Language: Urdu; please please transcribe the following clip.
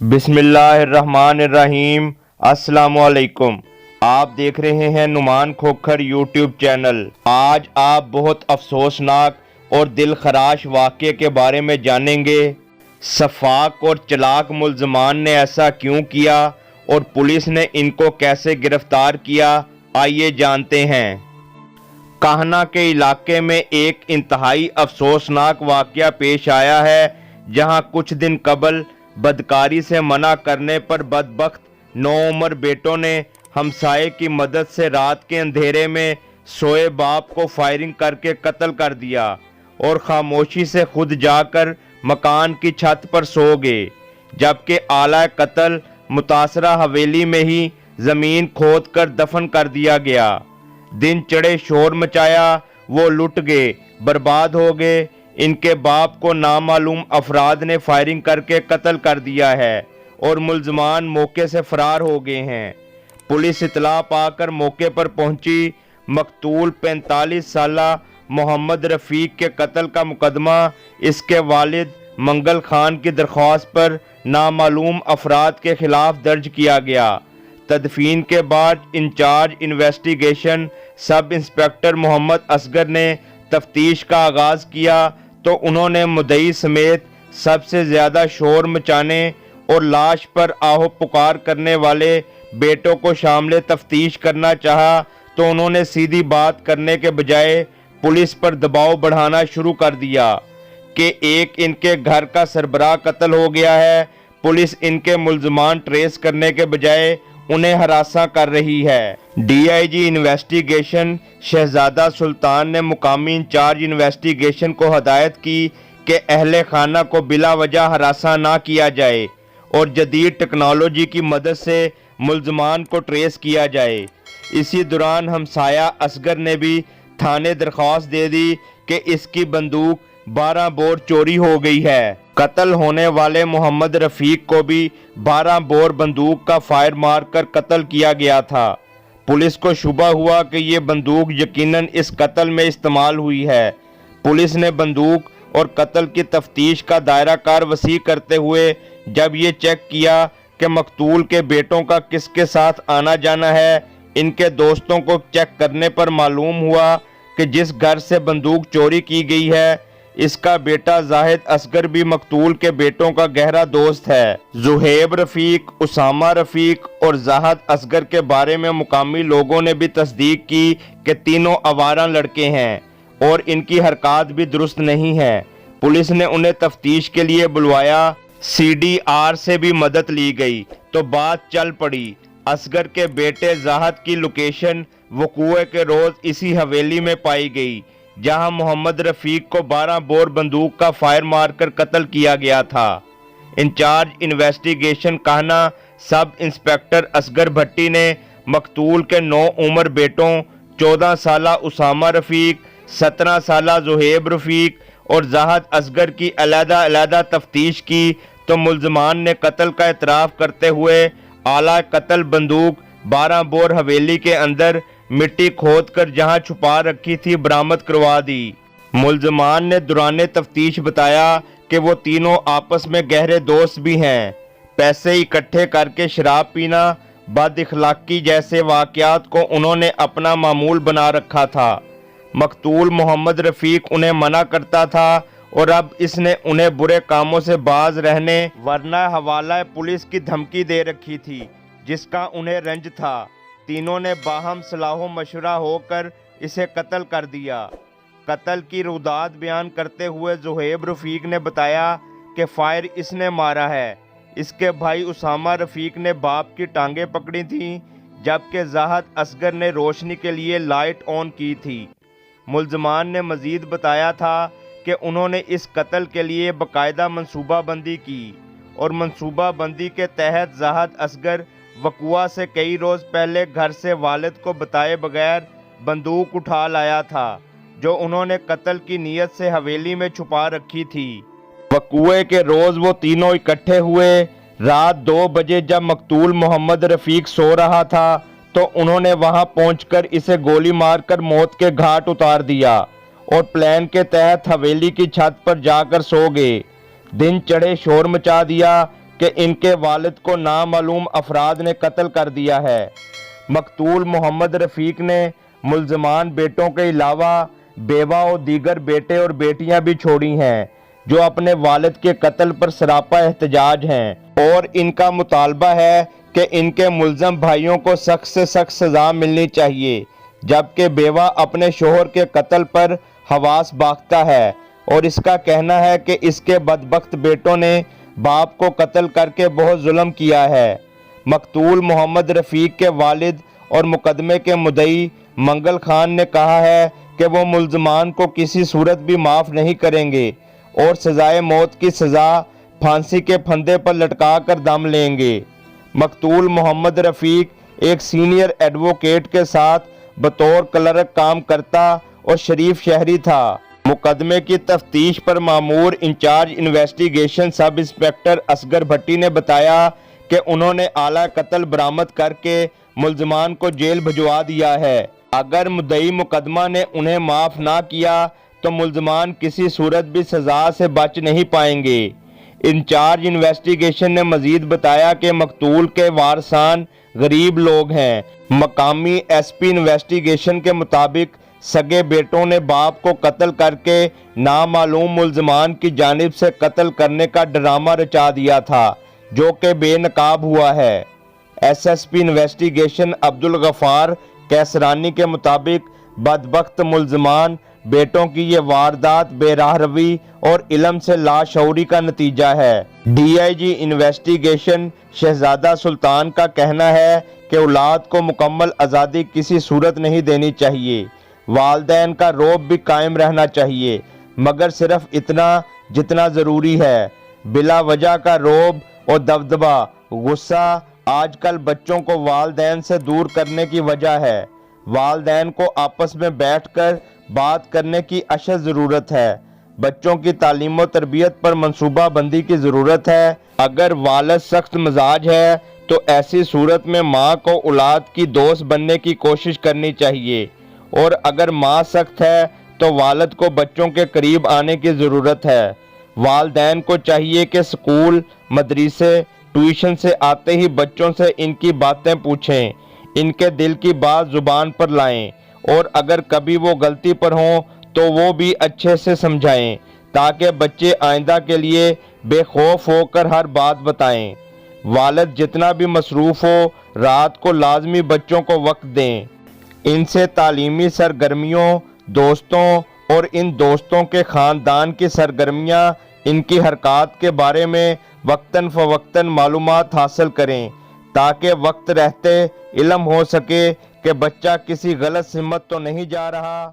بسم اللہ الرحمن الرحیم۔ السلام علیکم۔ آپ دیکھ رہے ہیں نعمان کھوکھر یوٹیوب چینل۔ آج آپ بہت افسوسناک اور دل خراش واقعے کے بارے میں جانیں گے۔ شفاق اور چلاک ملزمان نے ایسا کیوں کیا اور پولیس نے ان کو کیسے گرفتار کیا، آئیے جانتے ہیں۔ کاہنا کے علاقے میں ایک انتہائی افسوسناک واقعہ پیش آیا ہے، جہاں کچھ دن قبل بدکاری سے منع کرنے پر بدبخت 9 عمر بیٹوں نے ہمسائے کی مدد سے رات کے اندھیرے میں سوئے باپ کو فائرنگ کر کے قتل کر دیا اور خاموشی سے خود جا کر مکان کی چھت پر سو گئے، جبکہ آلہ قتل متاثرہ حویلی میں ہی زمین کھود کر دفن کر دیا گیا۔ دن چڑھے شور مچایا، وہ لٹ گئے، برباد ہو گئے۔ ان کے باپ کو نامعلوم افراد نے فائرنگ کر کے قتل کر دیا ہے اور ملزمان موقع سے فرار ہو گئے ہیں۔ پولیس اطلاع پا کر موقع پر پہنچی۔ مقتول 45 سالہ محمد رفیق کے قتل کا مقدمہ اس کے والد منگل خان کی درخواست پر نامعلوم افراد کے خلاف درج کیا گیا۔ تدفین کے بعد incharge investigation sub inspector Muhammad Asghar نے تفتیش کا آغاز کیا تو انہوں نے مدعی سمیت سب سے زیادہ شور مچانے اور لاش پر آہو پکار کرنے والے بیٹوں کو شامل تفتیش کرنا چاہا، تو انہوں نے سیدھی بات کرنے کے بجائے پولیس پر دباؤ بڑھانا شروع کر دیا کہ ایک ان کے گھر کا سربراہ قتل ہو گیا ہے۔ پولیس ان کے ملزمان ٹریس کرنے کے بجائے انہیں ہراساں کر رہی ہے۔ ڈی آئی جی انویسٹیگیشن شہزادہ سلطان نے مقامی انچارج انویسٹیگیشن کو ہدایت کی کہ اہل خانہ کو بلا وجہ ہراساں نہ کیا جائے اور جدید ٹیکنالوجی کی مدد سے ملزمان کو ٹریس کیا جائے۔ اسی دوران ہمسایہ اصغر نے بھی تھانے درخواست دے دی کہ اس کی بندوق 12 بور چوری ہو گئی ہے۔ قتل ہونے والے محمد رفیق کو بھی 12 بور بندوق کا فائر مار کر قتل کیا گیا تھا۔ پولیس کو شبہ ہوا کہ یہ بندوق یقیناً اس قتل میں استعمال ہوئی ہے۔ پولیس نے بندوق اور قتل کی تفتیش کا دائرہ کار وسیع کرتے ہوئے جب یہ چیک کیا کہ مقتول کے بیٹوں کا کس کے ساتھ آنا جانا ہے، ان کے دوستوں کو چیک کرنے پر معلوم ہوا کہ جس گھر سے بندوق چوری کی گئی ہے، اس کا بیٹا زاہد اصغر بھی مقتول کے بیٹوں کا گہرا دوست ہے۔ زہیب رفیق، اسامہ رفیق اور زاہد اصغر کے بارے میں مقامی لوگوں نے بھی تصدیق کی کہ تینوں آوارہ لڑکے ہیں اور ان کی حرکات بھی درست نہیں ہیں۔ پولیس نے انہیں تفتیش کے لیے بلوایا۔ سی ڈی آر سے بھی مدد لی گئی تو بات چل پڑی۔ اصغر کے بیٹے زاہد کی لوکیشن وقوعے کے روز اسی حویلی میں پائی گئی جہاں محمد رفیق کو 12 بور بندوق کا فائر مار کر قتل کیا گیا تھا۔ Incharge investigation Kahna sub inspector Asghar Bhatti نے مقتول کے 9 عمر بیٹوں 14 سالہ اسامہ رفیق، 17 سالہ زہیب رفیق اور زاہد اصغر کی علیحدہ علیحدہ تفتیش کی تو ملزمان نے قتل کا اعتراف کرتے ہوئے اعلیٰ قتل بندوق 12 بور حویلی کے اندر مٹی کھود کر جہاں چھپا رکھی تھی برآمد کروا دی۔ ملزمان نے دوران تفتیش بتایا کہ وہ تینوں آپس میں گہرے دوست بھی ہیں۔ پیسے اکٹھے کر کے شراب پینا، بد اخلاقی جیسے واقعات کو انہوں نے اپنا معمول بنا رکھا تھا۔ مقتول محمد رفیق انہیں منع کرتا تھا اور اب اس نے انہیں برے کاموں سے باز رہنے ورنہ حوالہ پولیس کی دھمکی دے رکھی تھی، جس کا انہیں رنج تھا۔ تینوں نے باہم صلاح و مشورہ ہو کر اسے قتل کر دیا۔ قتل کی رودات بیان کرتے ہوئے زہیب رفیق نے بتایا کہ فائر اس نے مارا ہے۔ اس کے بھائی اسامہ رفیق نے باپ کی ٹانگیں پکڑی تھیں، جبکہ زاہد اصغر نے روشنی کے لیے لائٹ آن کی تھی۔ ملزمان نے مزید بتایا تھا کہ انہوں نے اس قتل کے لیے باقاعدہ منصوبہ بندی کی اور منصوبہ بندی کے تحت زاہد اصغر وقوعہ سے کئی روز پہلے گھر سے والد کو بتائے بغیر بندوق اٹھا لایا تھا، جو انہوں نے قتل کی نیت سے حویلی میں چھپا رکھی تھی۔ وقوعے کے روز وہ تینوں اکٹھے ہوئے۔ رات 2 بجے جب مقتول محمد رفیق سو رہا تھا تو انہوں نے وہاں پہنچ کر اسے گولی مار کر موت کے گھاٹ اتار دیا اور پلان کے تحت حویلی کی چھت پر جا کر سو گئے۔ دن چڑھے شور مچا دیا۔ کہ ان کے والد کو نامعلوم افراد نے قتل کر دیا ہے۔ مقتول محمد رفیق نے ملزمان بیٹوں کے علاوہ بیوہ اور دیگر بیٹے اور بیٹیاں بھی چھوڑی ہیں جو اپنے والد کے قتل پر سراپا احتجاج ہیں، اور ان کا مطالبہ ہے کہ ان کے ملزم بھائیوں کو سخت سے سخت سزا ملنی چاہیے، جبکہ بیوہ اپنے شوہر کے قتل پر حواس باختہ ہے اور اس کا کہنا ہے کہ اس کے بدبخت بیٹوں نے باپ کو قتل کر کے بہت ظلم کیا ہے۔ مقتول محمد رفیق کے والد اور مقدمے کے مدعی منگل خان نے کہا ہے کہ وہ ملزمان کو کسی صورت بھی معاف نہیں کریں گے اور سزائے موت کی سزا پھانسی کے پھندے پر لٹکا کر دم لیں گے۔ مقتول محمد رفیق ایک سینئر ایڈوکیٹ کے ساتھ بطور کلرک کام کرتا اور شریف شہری تھا۔ مقدمے کی تفتیش پر مامور incharge investigation sub inspector Asghar Bhatti نے بتایا کہ انہوں نے آلہ قتل برآمد کر کے ملزمان کو جیل بھجوا دیا ہے۔ اگر مدعی مقدمہ نے انہیں معاف نہ کیا تو ملزمان کسی صورت بھی سزا سے بچ نہیں پائیں گے۔ انچارج انویسٹیگیشن نے مزید بتایا کہ مقتول کے وارثان غریب لوگ ہیں۔ مقامی ایس پی انویسٹیگیشن کے مطابق سگے بیٹوں نے باپ کو قتل کر کے نامعلوم ملزمان کی جانب سے قتل کرنے کا ڈرامہ رچا دیا تھا جو کہ بے نقاب ہوا ہے۔ ایس پی انویسٹیگیشن عبدالغفار کیسرانی کے مطابق بدبخت ملزمان بیٹوں کی یہ واردات بے راہ روی اور علم سے لاشعوری کا نتیجہ ہے۔ ڈی آئی جی انویسٹیگیشن شہزادہ سلطان کا کہنا ہے کہ اولاد کو مکمل آزادی کسی صورت نہیں دینی چاہیے، والدین کا رعب بھی قائم رہنا چاہیے، مگر صرف اتنا جتنا ضروری ہے۔ بلا وجہ کا رعب اور دبدبہ، غصہ آج کل بچوں کو والدین سے دور کرنے کی وجہ ہے۔ والدین کو آپس میں بیٹھ کر بات کرنے کی اشد ضرورت ہے۔ بچوں کی تعلیم و تربیت پر منصوبہ بندی کی ضرورت ہے۔ اگر والد سخت مزاج ہے تو ایسی صورت میں ماں کو اولاد کی دوست بننے کی کوشش کرنی چاہیے، اور اگر ماں سخت ہے تو والد کو بچوں کے قریب آنے کی ضرورت ہے۔ والدین کو چاہیے کہ سکول، مدرسے، ٹیوشن سے آتے ہی بچوں سے ان کی باتیں پوچھیں، ان کے دل کی بات زبان پر لائیں، اور اگر کبھی وہ غلطی پر ہوں تو وہ بھی اچھے سے سمجھائیں تاکہ بچے آئندہ کے لیے بے خوف ہو کر ہر بات بتائیں۔ والد جتنا بھی مصروف ہو، رات کو لازمی بچوں کو وقت دیں، ان سے تعلیمی سرگرمیوں، دوستوں اور ان دوستوں کے خاندان کی سرگرمیاں، ان کی حرکات کے بارے میں وقتاً فوقتاً معلومات حاصل کریں تاکہ وقت رہتے علم ہو سکے کہ بچہ کسی غلط سمت تو نہیں جا رہا۔